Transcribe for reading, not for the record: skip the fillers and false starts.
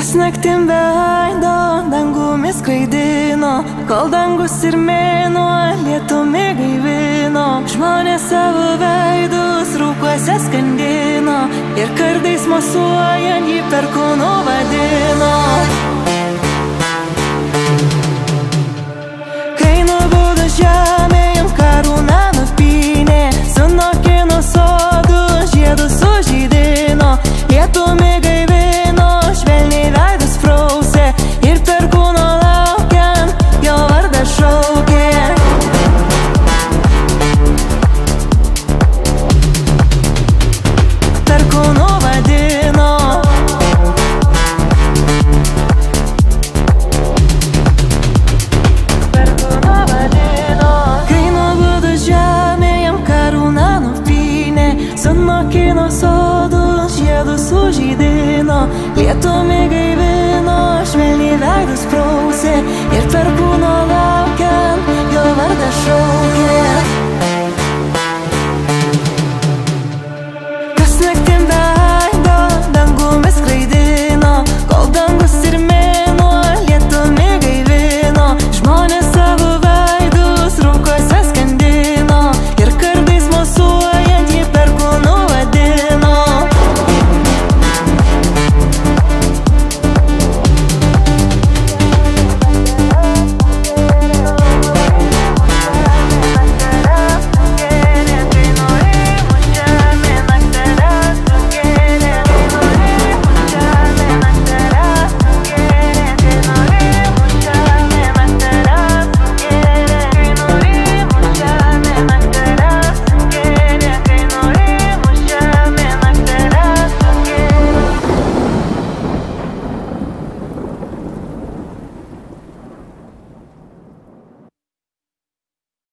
Kas naktim veido, dangumi skraidino, kol dangus ir mėnuo lietumi gaivino. Žmonės savo veidus rūkuose skandino ir kardais mosuojant jį perkūnu vadino. Kai nubudo žemė, jam karūna nupynė, sunokino sodus, žiedus sužydino, lietumi gaivino, švelniai veidus prausė ir perkūno laukiant jo vardą šaukė. Perkūnu vadino. Perkūnu vadino. Kai nubudo žemė, jam karūna nupynė, sunokino sodus, žiedus sužydino, lietumi gaivino, švelniai veidus prausė ir perkūno laukiant jo vardą šaukė.